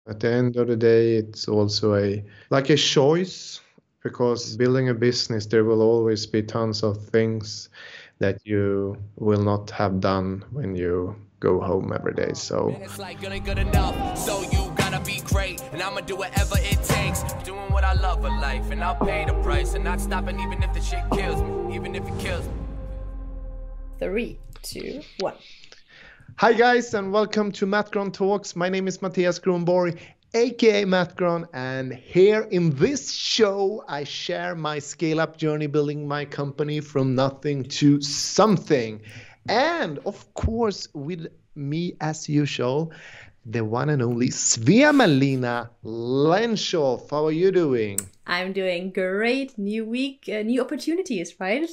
At the end of the day, it's also like a choice, because building a business, there will always be tons of things that you will not have done when you go home every day. So Man, it's like good ain't good enough, so you gotta be great, and I'ma do whatever it takes. Doing what I love for life, and I'll pay the price, and not stopping even if the shit kills me, even if it kills me. 3, 2, 1. hi guys, and welcome to MattGron Talks. My name is Mattias Gronborg, aka MattGron, and here in this show I share my scale-up journey building my company from nothing to something. And of course, with me as usual, the one and only Svea-Malina Lenshoff. How are you doing? I'm doing great. New week, new opportunities, right?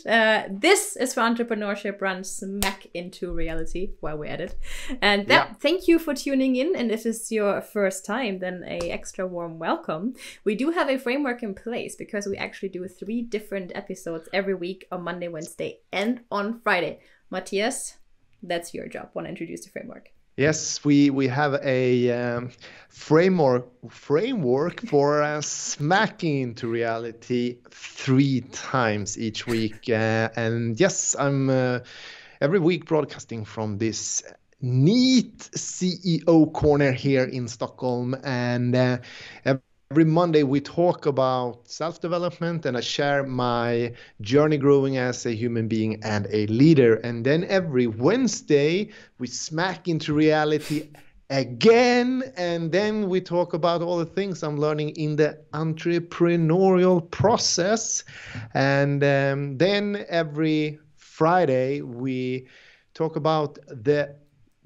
This is for entrepreneurship run smack into reality while we're at it. And thank you for tuning in. And if it's your first time, then a extra warm welcome. We do have a framework in place because we actually do 3 different episodes every week on Monday, Wednesday, and on Friday. Mattias, that's your job. Want to introduce the framework? Yes, we have a framework for smacking into reality 3 times each week. And yes, I'm every week broadcasting from this neat CEO corner here in Stockholm. And every Monday we talk about self-development, and I share my journey growing as a human being and a leader. And then every Wednesday we smack into reality again, and then we talk about all the things I'm learning in the entrepreneurial process. And then every Friday we talk about the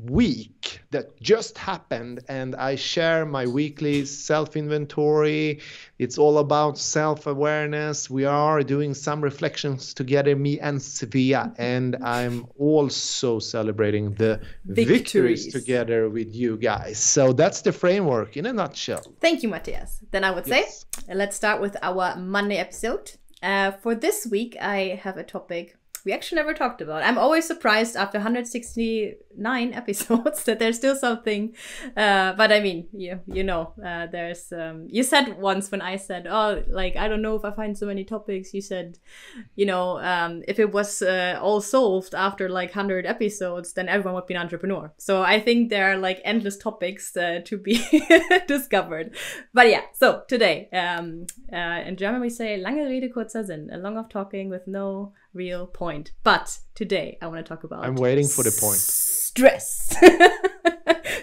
week that just happened, and I share my weekly self-inventory. It's all about self-awareness. We are doing some reflections together, me and Svea, and I'm also celebrating the victories together with you guys. So that's the framework in a nutshell. Thank you, Mattias. Then I would say, let's start with our Monday episode. For this week, I have a topic we actually never talked about. I'm always surprised after 169 episodes that there's still something. But I mean, there's, you said once when I said, oh, like, I don't know if I find so many topics, you said, if it was all solved after like 100 episodes, then everyone would be an entrepreneur. So I think there are like endless topics to be discovered. But yeah, so today, in German we say, lange Rede, kurzer Sinn, a long of talking with no real point. But today I want to talk about, I'm waiting for the point. Stress.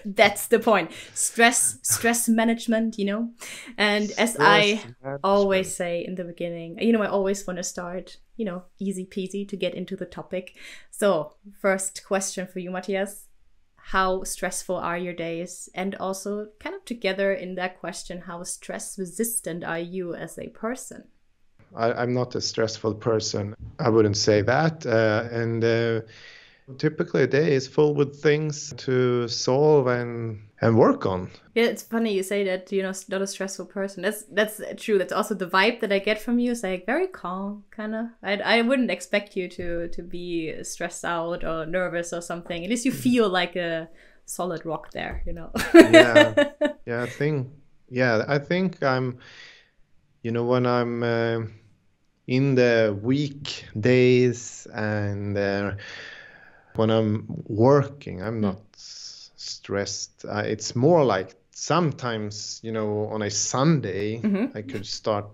That's the point. Stress management, And as I always say in the beginning, I always want to start, easy peasy to get into the topic. So first question for you, Mattias. How stressful are your days? And also kind of together in that question, how stress resistant are you as a person? I'm not a stressful person. I wouldn't say that. And typically a day is full with things to solve and work on. Yeah, it's funny you say that you're not a stressful person. That's true. That's also the vibe that I get from you. It's like very calm, kind of. I wouldn't expect you to be stressed out or nervous or something. At least you feel like a solid rock there, Yeah, I think I'm, when I'm in the weekdays and when I'm working, I'm not stressed. It's more like sometimes, on a Sunday, I could start,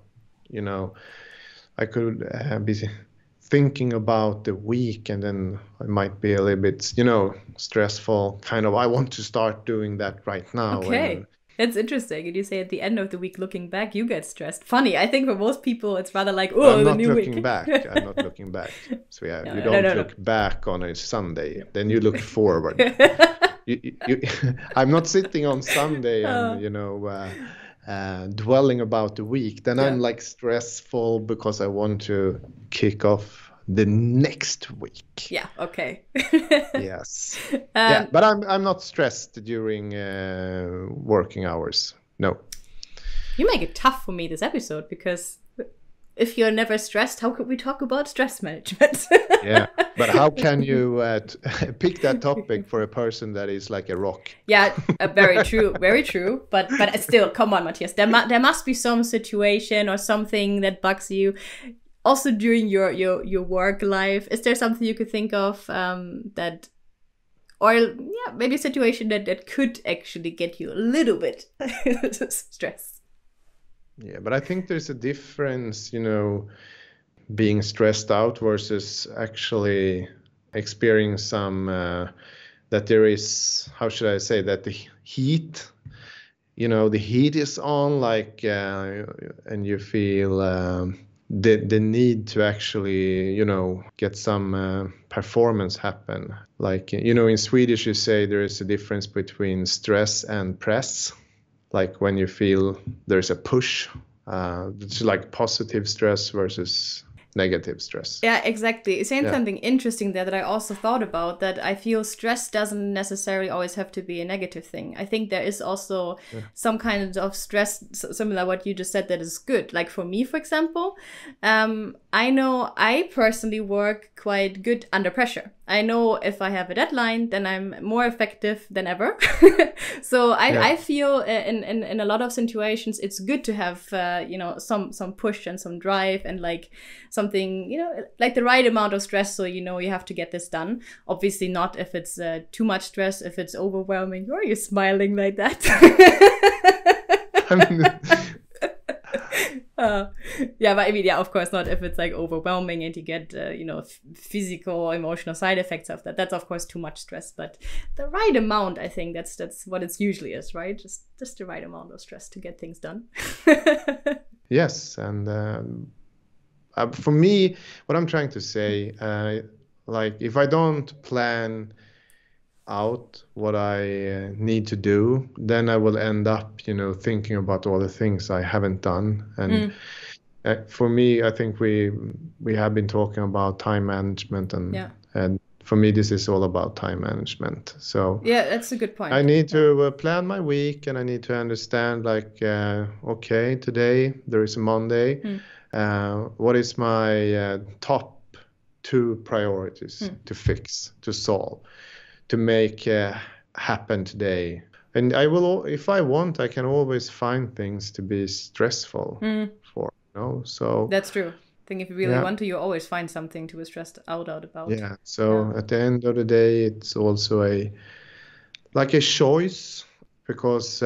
I could be thinking about the week, and then I might be a little bit, stressful. Kind of, I want to start doing that right now. Okay. It's interesting. And you say at the end of the week, looking back, you get stressed. Funny. I think for most people, it's rather like, oh, the new week. I'm not looking back. So yeah, you don't look back on a Sunday. Then you look forward. I'm not sitting on Sunday and, dwelling about the week. Then I'm like stressful because I want to kick off the next week. Yeah. Okay. Yes. But I'm not stressed during working hours. No. You make it tough for me this episode because if you're never stressed, how could we talk about stress management? Yeah, but how can you pick that topic for a person that is like a rock? Yeah, very true, very true. But still, come on, Mattias. There must be some situation or something that bugs you. Also during your work life, is there something you could think of that, or yeah, maybe a situation that could actually get you a little bit stressed? Yeah, but I think there's a difference, being stressed out versus actually experiencing some that there is, how should I say, that the heat, the heat is on, like, and you feel the need to actually, get some performance happen. Like, in Swedish you say there is a difference between stress and press. Like when you feel there's a push, it's like positive stress versus negative stress. Yeah, exactly. Saying something interesting there that I also thought about, that I feel stress doesn't necessarily always have to be a negative thing. I think there is also some kind of stress, similar to what you just said, that is good. Like for me, for example, I know I personally work quite good under pressure. I know if I have a deadline, then I'm more effective than ever. So I feel in a lot of situations, it's good to have, some push and some drive and like something, like the right amount of stress. So, you have to get this done. Obviously not if it's too much stress, if it's overwhelming. Why are you smiling like that? Yeah, but I mean, of course not if it's like overwhelming and you get, physical, emotional side effects of that. That's of course too much stress, but the right amount, I think that's what it usually is, right? Just the right amount of stress to get things done. Yes, and for me, what I'm trying to say, like if I don't plan out what I need to do, then I will end up, thinking about all the things I haven't done. And for me, I think we have been talking about time management, and for me, this is all about time management. So yeah, that's a good point. I need to plan my week, and I need to understand, like, okay, today there is a Monday. What is my top 2 priorities to fix, to solve, to make happen today? And I will, if I want, I can always find things to be stressful for. So that's true. I think if you really want to, you always find something to be stressed out about. Yeah. So at the end of the day, it's also a choice, because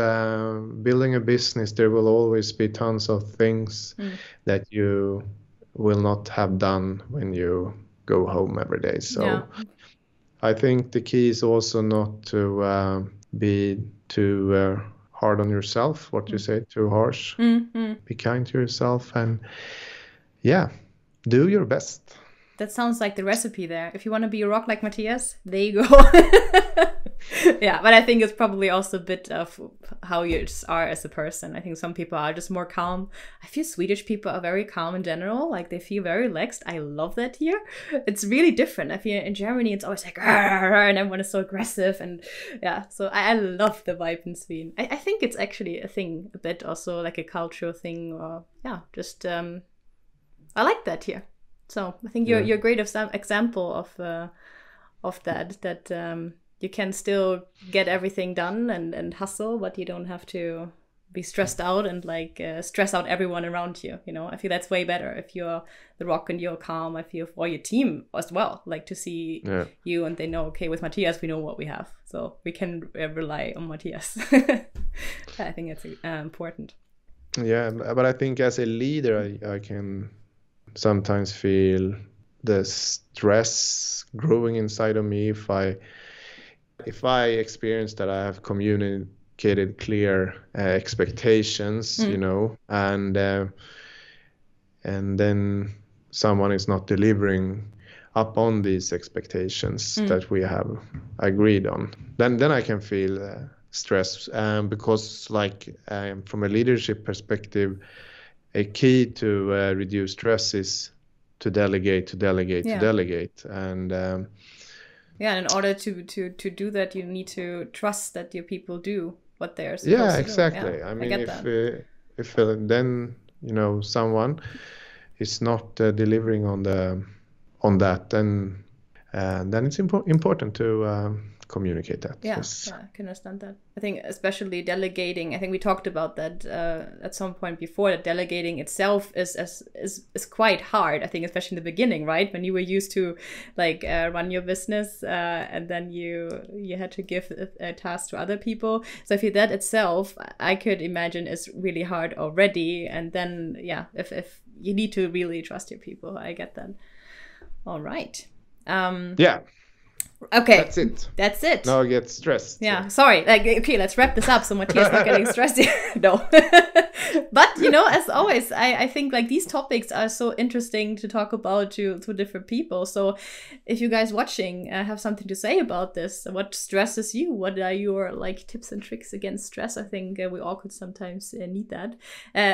building a business, there will always be tons of things that you will not have done when you go home every day. So I think the key is also not to be too hard on yourself. What you say, too harsh. Be kind to yourself, and do your best. That sounds like the recipe there. If you want to be a rock like Mattias, there you go. Yeah, but I think it's probably also a bit of how you are as a person. I think some people are just more calm. I feel Swedish people are very calm in general. Like they feel very relaxed. I love that here. It's really different. I feel in Germany, it's always like, and everyone is so aggressive. And so I love the vibe in Sweden. I think it's actually a thing, a bit also like a cultural thing, or just I like that here. So I think you're a great example of that you can still get everything done and hustle, but you don't have to be stressed out and like stress out everyone around you. I feel that's way better if you're the rock and you're calm. I feel for your team as well, like to see you and they know, okay, with Mattias we know what we have, so we can rely on Mattias. I think that's important. Yeah, but I think as a leader, I can sometimes feel the stress growing inside of me if I experience that I have communicated clear expectations, and then someone is not delivering upon these expectations that we have agreed on, then I can feel stress, because like from a leadership perspective, a key to reduce stress is to delegate, and and in order to do that, you need to trust that your people do what they're supposed to exactly. do. I mean, if then someone is not delivering on that, then it's important to communicate that. Yeah, Yes. yeah, I can understand that. I think especially delegating, I think we talked about that at some point before, that delegating itself is quite hard. I think especially in the beginning, right? When you were used to like run your business and then you had to give a task to other people. So I feel that itself, I could imagine, is really hard already. And then, yeah, if you need to really trust your people, I get that. All right. Yeah. Okay. That's it. Now I get stressed. Yeah, sorry. Like, okay, let's wrap this up so Mattias not getting stressed. No. But, you know, as always, I think like these topics are so interesting to talk about to different people. So if you guys watching have something to say about this, what stresses you? What are your like tips and tricks against stress? I think we all could sometimes need that.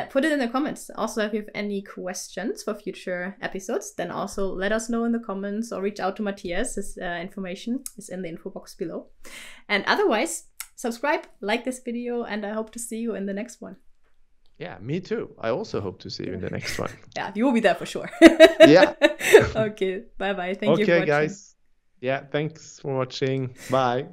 Put it in the comments. Also, if you have any questions for future episodes, then also let us know in the comments or reach out to Mattias. His information is in the info box below. And otherwise, subscribe, like this video, and I hope to see you in the next one. Yeah, me too. I also hope to see you in the next one. Yeah, you will be there for sure. Yeah. Okay, bye-bye. Thank you for watching. Okay, guys. Yeah, thanks for watching. Bye.